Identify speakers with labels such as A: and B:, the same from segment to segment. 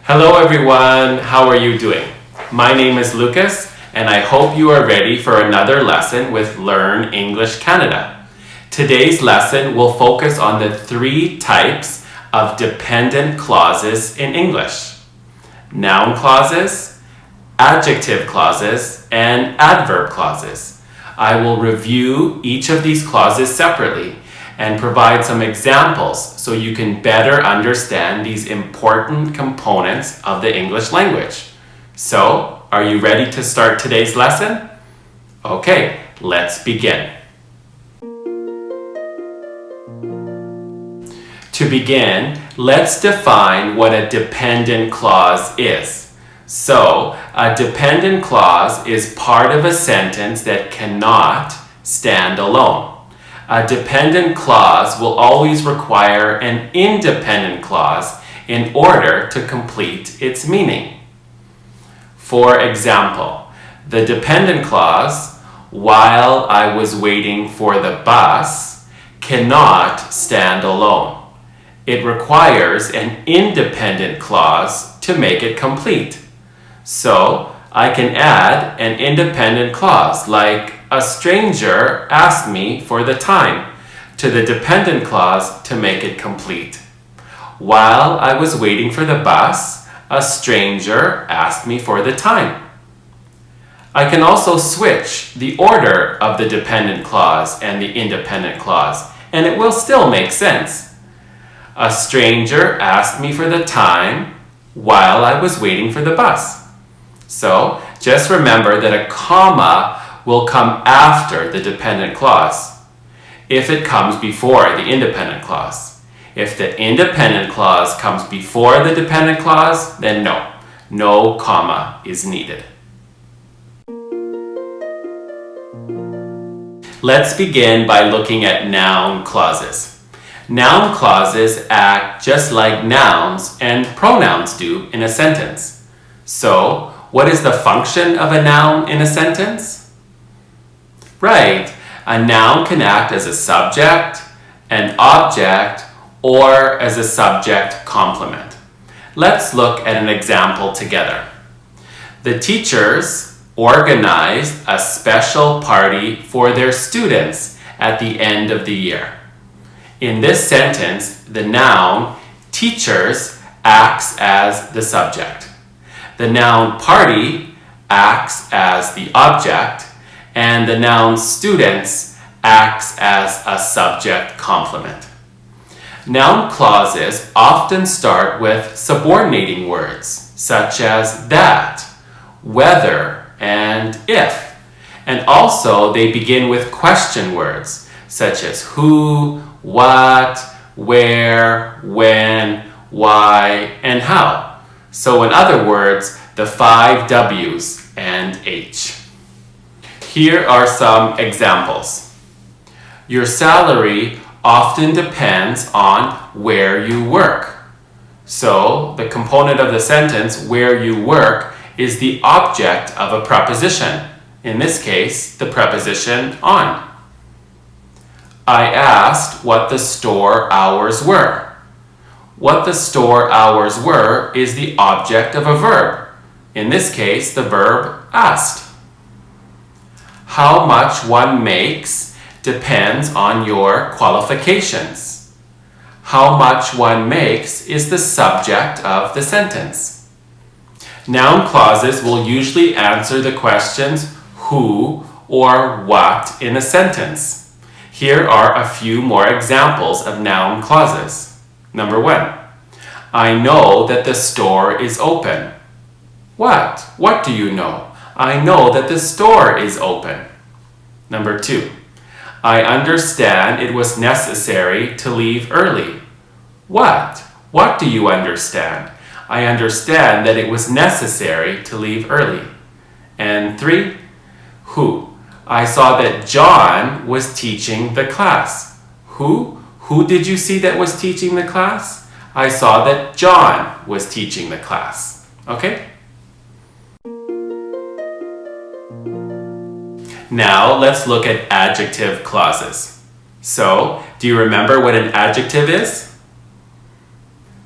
A: Hello everyone, how are you doing? My name is Lucas and I hope you are ready for another lesson with Learn English Canada. Today's lesson will focus on the 3 types of dependent clauses in English: noun clauses, adjective clauses, and adverb clauses. I will review each of these clauses separately and provide some examples so you can better understand these important components of the English language. So, are you ready to start today's lesson? Okay, let's begin. To begin, let's define what a dependent clause is. So, a dependent clause is part of a sentence that cannot stand alone. A dependent clause will always require an independent clause in order to complete its meaning. For example, the dependent clause, "while I was waiting for the bus," cannot stand alone. It requires an independent clause to make it complete. So, I can add an independent clause like "a stranger asked me for the time" to the dependent clause to make it complete. "While I was waiting for the bus, a stranger asked me for the time." I can also switch the order of the dependent clause and the independent clause, and it will still make sense. "A stranger asked me for the time while I was waiting for the bus." So, just remember that a comma will come after the dependent clause if it comes before the independent clause. If the independent clause comes before the dependent clause, then no comma is needed. Let's begin by looking at noun clauses. Noun clauses act just like nouns and pronouns do in a sentence. So, what is the function of a noun in a sentence? Right, a noun can act as a subject, an object, or as a subject complement. Let's look at an example together. The teachers organized a special party for their students at the end of the year. In this sentence, the noun teachers acts as the subject. The noun party acts as the object, and the noun students acts as a subject complement. Noun clauses often start with subordinating words, such as that, whether, and if. And also they begin with question words, such as who, what, where, when, why, and how. So in other words, the 5 W's and H. Here are some examples. Your salary often depends on where you work. So, the component of the sentence, where you work, is the object of a preposition. In this case, the preposition on. I asked what the store hours were. What the store hours were is the object of a verb. In this case, the verb asked. How much one makes depends on your qualifications. How much one makes is the subject of the sentence. Noun clauses will usually answer the questions who or what in a sentence. Here are a few more examples of noun clauses. Number 1. I know that the store is open. What? What do you know? I know that the store is open. Number 2. I understand it was necessary to leave early. What? What do you understand? I understand that it was necessary to leave early. And 3. Who? I saw that John was teaching the class. Who? Who did you see that was teaching the class? I saw that John was teaching the class. Okay? Now, let's look at adjective clauses. So, do you remember what an adjective is?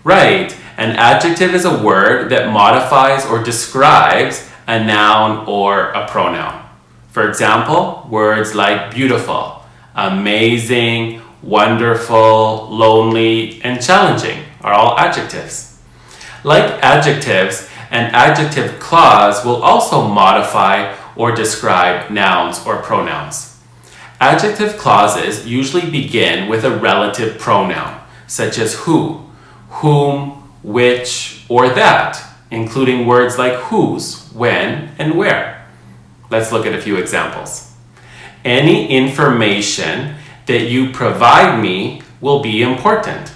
A: Right, An adjective is a word that modifies or describes a noun or a pronoun. For example, words like beautiful, amazing, wonderful, lonely, and challenging are all adjectives. Like adjectives, an adjective clause will also modify or describe nouns or pronouns. Adjective clauses usually begin with a relative pronoun, such as who, whom, which, or that, including words like whose, when, and where. Let's look at a few examples. Any information that you provide me will be important.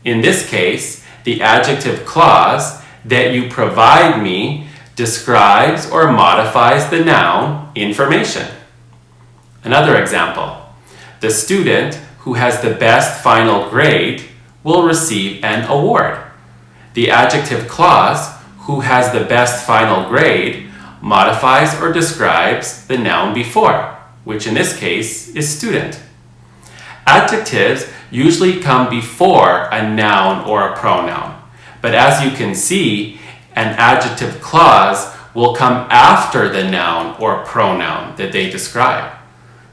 A: In this case, the adjective clause that you provide me describes or modifies the noun information. Another example. The student who has the best final grade will receive an award. The adjective clause who has the best final grade modifies or describes the noun before, which in this case is student. Adjectives usually come before a noun or a pronoun, but as you can see, an adjective clause will come after the noun or pronoun that they describe.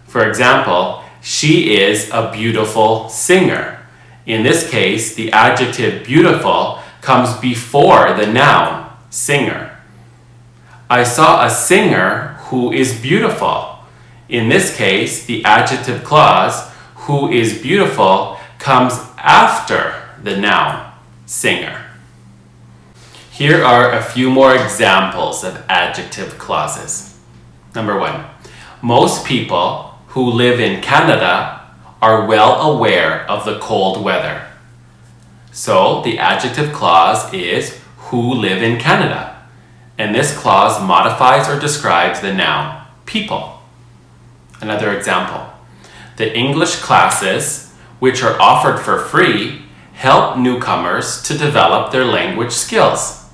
A: For example, she is a beautiful singer. In this case, the adjective beautiful comes before the noun singer. I saw a singer who is beautiful. In this case, the adjective clause who is beautiful comes after the noun singer. Here are a few more examples of adjective clauses. Number 1. Most people who live in Canada are well aware of the cold weather. So the adjective clause is who live in Canada, and this clause modifies or describes the noun people. Another example. The English classes, which are offered for free, help newcomers to develop their language skills.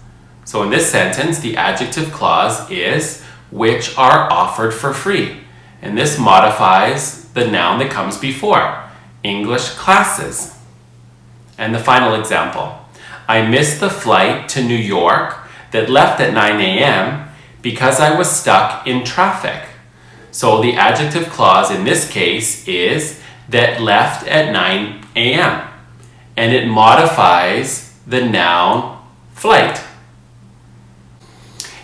A: So in this sentence, the adjective clause is which are offered for free, and this modifies the noun that comes before, English classes. And the final example. I missed the flight to New York that left at 9 a.m. because I was stuck in traffic. So the adjective clause in this case is that left at 9 a.m. and it modifies the noun flight.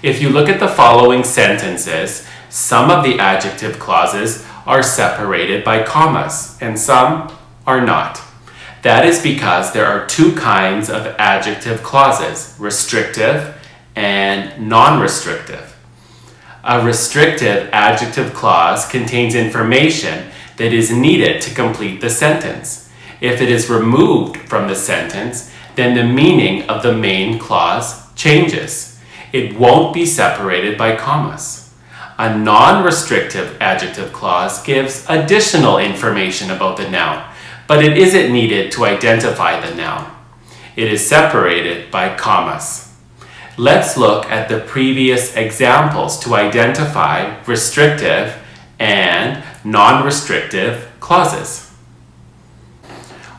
A: If you look at the following sentences, some of the adjective clauses are separated by commas and some are not. That is because there are two kinds of adjective clauses, restrictive and non-restrictive. A restrictive adjective clause contains information that is needed to complete the sentence. If it is removed from the sentence, then the meaning of the main clause changes. It won't be separated by commas. A non-restrictive adjective clause gives additional information about the noun, but it isn't needed to identify the noun. It is separated by commas. Let's look at the previous examples to identify restrictive and non-restrictive clauses.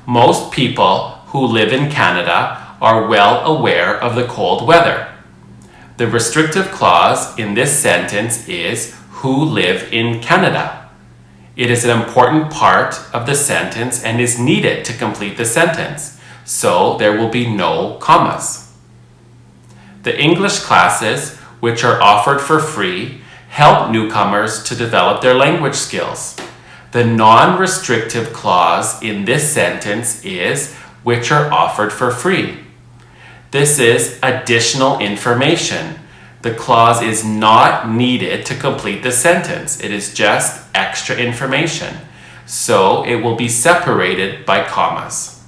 A: Most people who live in Canada are well aware of the cold weather. The restrictive clause in this sentence is who live in Canada. It is an important part of the sentence and is needed to complete the sentence, so there will be no commas. The English classes, which are offered for free, help newcomers to develop their language skills. The non-restrictive clause in this sentence is which are offered for free. This is additional information. The clause is not needed to complete the sentence. It is just extra information. So it will be separated by commas.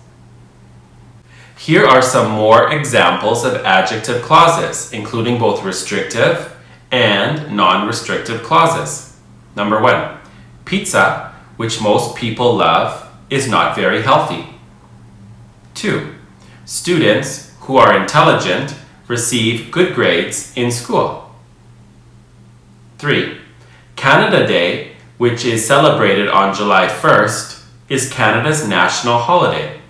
A: Here are some more examples of adjective clauses, including both restrictive and non-restrictive clauses. Number 1, pizza, which most people love, is not very healthy. 2, students who are intelligent receive good grades in school. 3, Canada Day, which is celebrated on July 1st, is Canada's national holiday.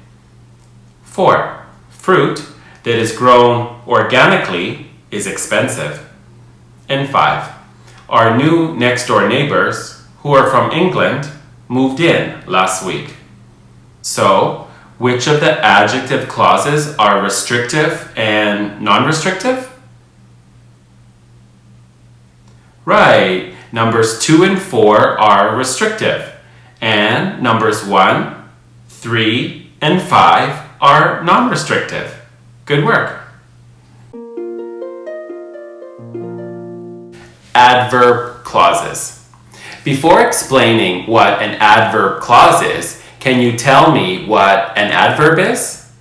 A: 4, fruit, that is grown organically is expensive. And 5. Our new next-door neighbors, who are from England, moved in last week. So, which of the adjective clauses are restrictive and non-restrictive? Right, numbers 2 and 4 are restrictive, and numbers 1, 3, and 5 are non-restrictive. Good work. Adverb clauses. Before explaining what an adverb clause is, can you tell me what an adverb is?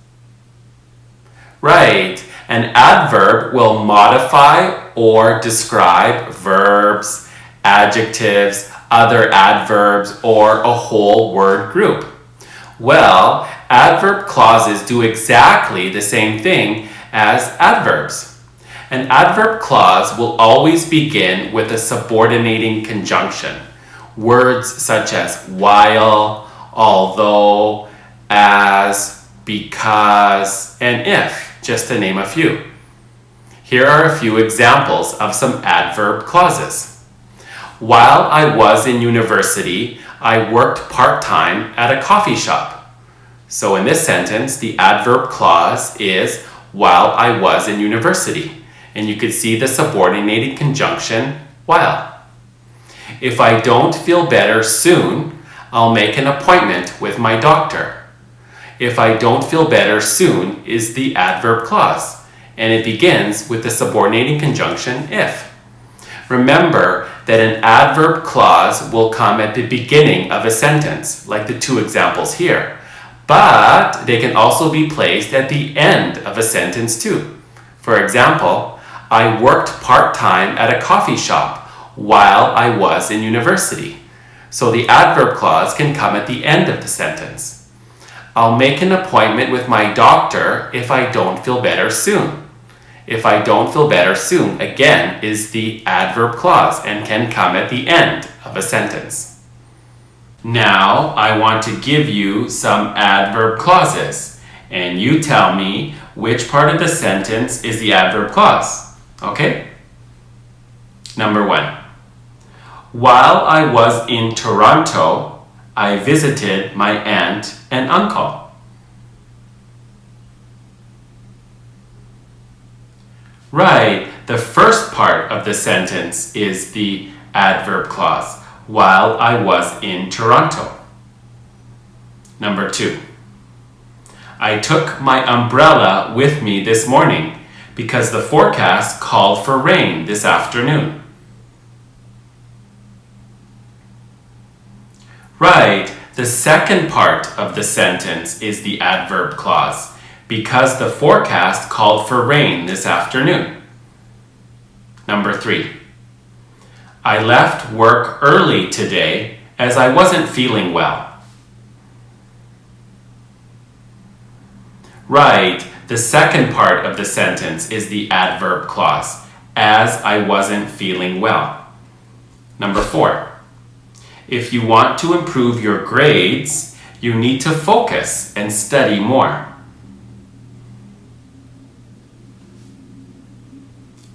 A: Right, an adverb will modify or describe verbs, adjectives, other adverbs, or a whole word group. Well, adverb clauses do exactly the same thing as adverbs. An adverb clause will always begin with a subordinating conjunction. Words such as while, although, as, because, and if, just to name a few. Here are a few examples of some adverb clauses. While I was in university, I worked part-time at a coffee shop. So in this sentence, the adverb clause is while I was in university. And you could see the subordinating conjunction while. If I don't feel better soon, I'll make an appointment with my doctor. If I don't feel better soon is the adverb clause, and it begins with the subordinating conjunction if. Remember that an adverb clause will come at the beginning of a sentence, like the two examples here, but they can also be placed at the end of a sentence too. For example, I worked part-time at a coffee shop while I was in university. So the adverb clause can come at the end of the sentence. I'll make an appointment with my doctor if I don't feel better soon. If I don't feel better soon, again, is the adverb clause and can come at the end of a sentence. Now, I want to give you some adverb clauses, and you tell me which part of the sentence is the adverb clause. Okay? Number 1. While I was in Toronto, I visited my aunt and uncle. Right, the first part of the sentence is the adverb clause, while I was in Toronto. Number 2. I took my umbrella with me this morning because the forecast called for rain this afternoon. Right, the second part of the sentence is the adverb clause, because the forecast called for rain this afternoon. Number 3. I left work early today as I wasn't feeling well. Right, the second part of the sentence is the adverb clause, as I wasn't feeling well. Number 4. If you want to improve your grades, you need to focus and study more.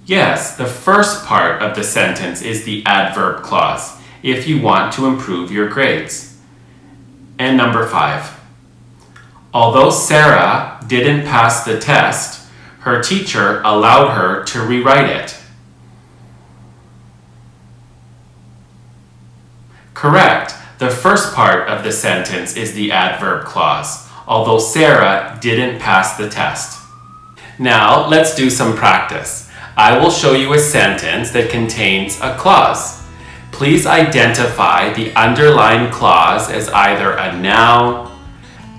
A: Yes, the first part of the sentence is the adverb clause, if you want to improve your grades. And number 5. Although Sarah didn't pass the test, her teacher allowed her to rewrite it. Correct. The first part of the sentence is the adverb clause, although Sarah didn't pass the test. Now, let's do some practice. I will show you a sentence that contains a clause. Please identify the underlined clause as either a noun,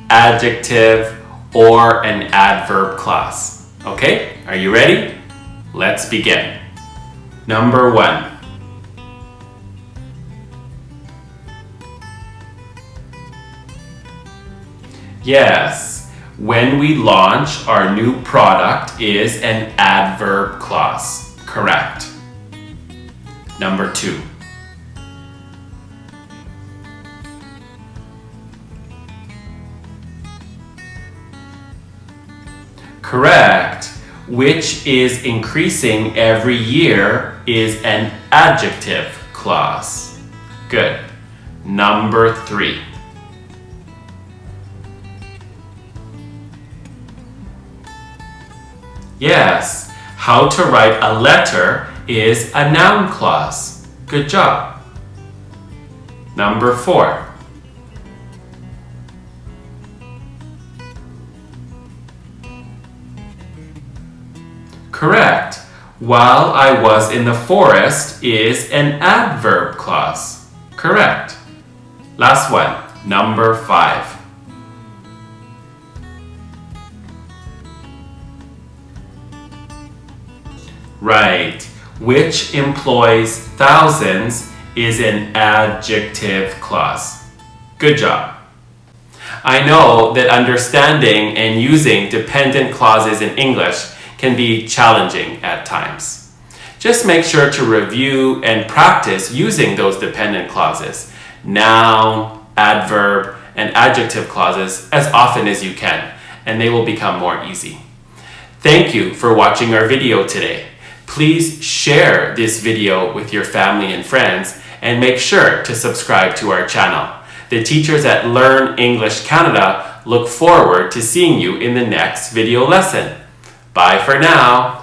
A: adjective, or an adverb clause. Okay, are you ready? Let's begin. Number 1. Yes, when we launch our new product is an adverb clause. Correct. Number 2. Correct. which is increasing every year is an adjective clause. Good. Number 3. Yes, how to write a letter is a noun clause. Good job. Number 4. Correct. While I was in the forest is an adverb clause. Correct. Last one. Number 5. Right. Which employs thousands is an adjective clause. Good job. I know that understanding and using dependent clauses in English can be challenging at times. Just make sure to review and practice using those dependent clauses, noun, adverb, and adjective clauses as often as you can, and they will become more easy. Thank you for watching our video today. Please share this video with your family and friends, and make sure to subscribe to our channel. The teachers at Learn English Canada look forward to seeing you in the next video lesson. Bye for now.